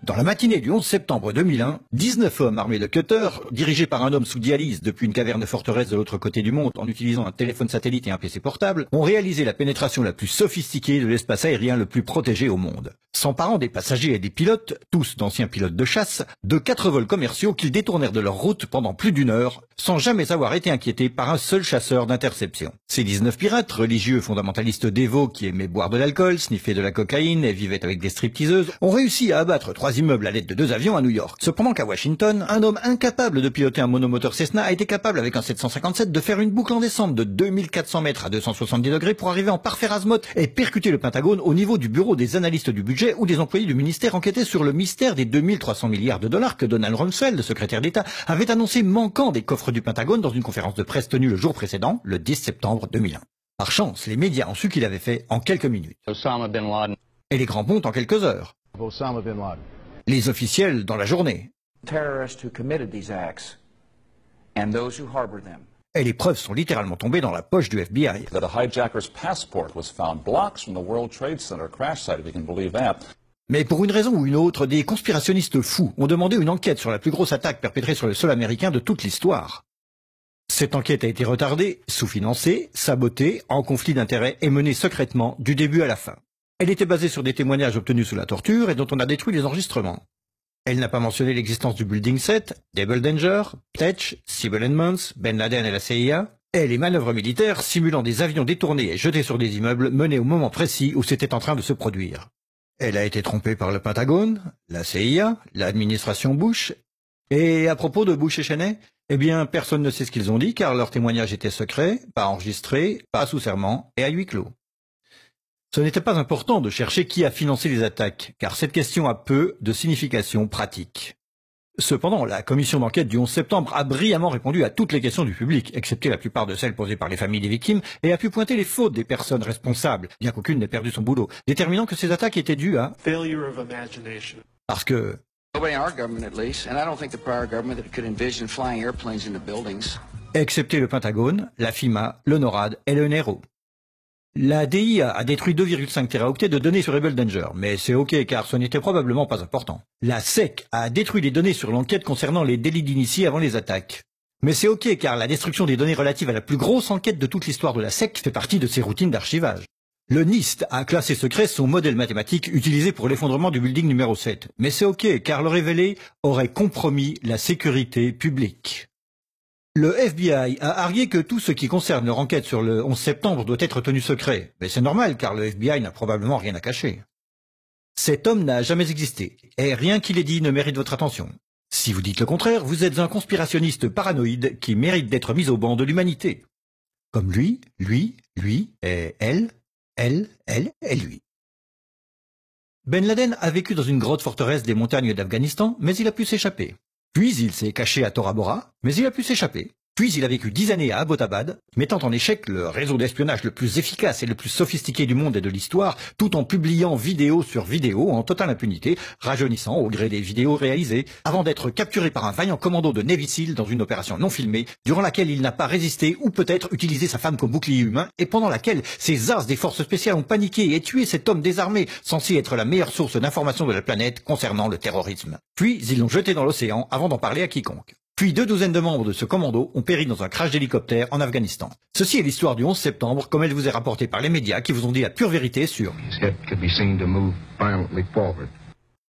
Dans la matinée du 11 septembre 2001, 19 hommes armés de cutters, dirigés par un homme sous dialyse depuis une caverne forteresse de l'autre côté du monde en utilisant un téléphone satellite et un PC portable, ont réalisé la pénétration la plus sophistiquée de l'espace aérien le plus protégé au monde. S'emparant des passagers et des pilotes, tous d'anciens pilotes de chasse, de 4 vols commerciaux qu'ils détournèrent de leur route pendant plus d'1 heure, sans jamais avoir été inquiétés par un seul chasseur d'interception. Ces 19 pirates, religieux fondamentalistes dévots qui aimaient boire de l'alcool, sniffer de la cocaïne et vivaient avec des stripteaseuses, ont réussi à abattre 3 immeubles à l'aide de 2 avions à New York. Cependant qu'à Washington, un homme incapable de piloter un monomoteur Cessna a été capable avec un 757 de faire une boucle en descente de 2400 mètres à 270 degrés pour arriver en parfait azimuth et percuter le Pentagone au niveau du bureau des analystes du budget où des employés du ministère enquêtaient sur le mystère des 2300 milliards de dollars que Donald Rumsfeld, le secrétaire d'État, avait annoncé manquant des coffres du Pentagone dans une conférence de presse tenue le jour précédent, le 10 septembre 2001. Par chance, les médias ont su qu'il avait fait en quelques minutes. Osama bin Laden. Et les grands pontes en quelques heures. Osama bin Laden. Les officiels dans la journée. Terrorists who committed these acts and those who harbored them. Et les preuves sont littéralement tombées dans la poche du FBI. That a hijacker's passport was found blocks from the World Trade Center crash site, if you can believe that. Mais pour une raison ou une autre, des conspirationnistes fous ont demandé une enquête sur la plus grosse attaque perpétrée sur le sol américain de toute l'histoire. Cette enquête a été retardée, sous-financée, sabotée, en conflit d'intérêts et menée secrètement du début à la fin. Elle était basée sur des témoignages obtenus sous la torture et dont on a détruit les enregistrements. Elle n'a pas mentionné l'existence du Building 7, Double Danger, Pletch, Sybil Edmonds, Ben Laden et la CIA, et les manœuvres militaires simulant des avions détournés et jetés sur des immeubles menés au moment précis où c'était en train de se produire. Elle a été trompée par le Pentagone, la CIA, l'administration Bush. Et à propos de Bush et Cheney, eh bien, personne ne sait ce qu'ils ont dit car leur témoignage était secret, pas enregistré, pas sous serment et à huis clos. Ce n'était pas important de chercher qui a financé les attaques, car cette question a peu de signification pratique. Cependant, la commission d'enquête du 11 septembre a brillamment répondu à toutes les questions du public, excepté la plupart de celles posées par les familles des victimes, et a pu pointer les fautes des personnes responsables, bien qu'aucune n'ait perdu son boulot, déterminant que ces attaques étaient dues à... failure of imagination. Parce que... Nobody in our government, at least, and I don't think the prior government that could envision flying airplanes into buildings. Excepté le Pentagone, la FIMA, le NORAD et le NRO. La DIA a détruit 2,5 téraoctets de données sur Double Danger, mais c'est ok car ce n'était probablement pas important. La SEC a détruit les données sur l'enquête concernant les délits d'initiés avant les attaques. Mais c'est ok car la destruction des données relatives à la plus grosse enquête de toute l'histoire de la SEC fait partie de ses routines d'archivage. Le NIST a classé secret son modèle mathématique utilisé pour l'effondrement du building numéro 7. Mais c'est ok car le révéler aurait compromis la sécurité publique. Le FBI a argué que tout ce qui concerne leur enquête sur le 11 septembre doit être tenu secret. Mais c'est normal car le FBI n'a probablement rien à cacher. Cet homme n'a jamais existé, et rien qu'il ait dit ne mérite votre attention. Si vous dites le contraire, vous êtes un conspirationniste paranoïde qui mérite d'être mis au banc de l'humanité. Comme lui, et elle et lui. Ben Laden a vécu dans une grotte forteresse des montagnes d'Afghanistan, mais il a pu s'échapper. Puis il s'est caché à Tora Bora, mais il a pu s'échapper. Puis il a vécu 10 années à Abbottabad, mettant en échec le réseau d'espionnage le plus efficace et le plus sophistiqué du monde et de l'histoire, tout en publiant vidéo sur vidéo en totale impunité, rajeunissant au gré des vidéos réalisées, avant d'être capturé par un vaillant commando de Navy Seal dans une opération non filmée, durant laquelle il n'a pas résisté ou peut-être utilisé sa femme comme bouclier humain, et pendant laquelle ces as des forces spéciales ont paniqué et tué cet homme désarmé, censé être la meilleure source d'information de la planète concernant le terrorisme. Puis ils l'ont jeté dans l'océan avant d'en parler à quiconque. Puis 2 douzaines de membres de ce commando ont péri dans un crash d'hélicoptère en Afghanistan. Ceci est l'histoire du 11 septembre, comme elle vous est rapportée par les médias qui vous ont dit la pure vérité sur...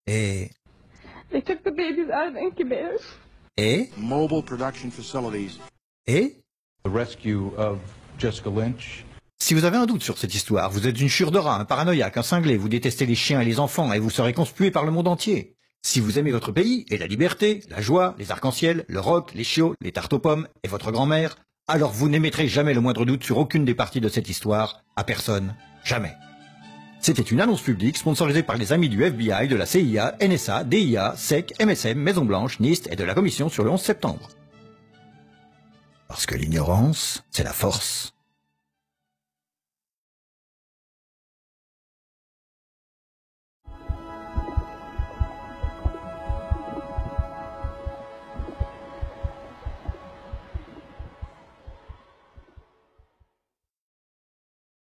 Et... They took the babies out of incubators. Et... Mobile production facilities. Et... The rescue of Jessica Lynch. Si vous avez un doute sur cette histoire, vous êtes une chure de rat, un paranoïaque, un cinglé, vous détestez les chiens et les enfants et vous serez conspué par le monde entier. Si vous aimez votre pays et la liberté, la joie, les arcs-en-ciel, le rock, les chiots, les tartes aux pommes et votre grand-mère, alors vous n'émettrez jamais le moindre doute sur aucune des parties de cette histoire, à personne, jamais. C'était une annonce publique sponsorisée par les amis du FBI, de la CIA, NSA, DIA, SEC, MSM, Maison-Blanche, NIST et de la Commission sur le 11 septembre. Parce que l'ignorance, c'est la force.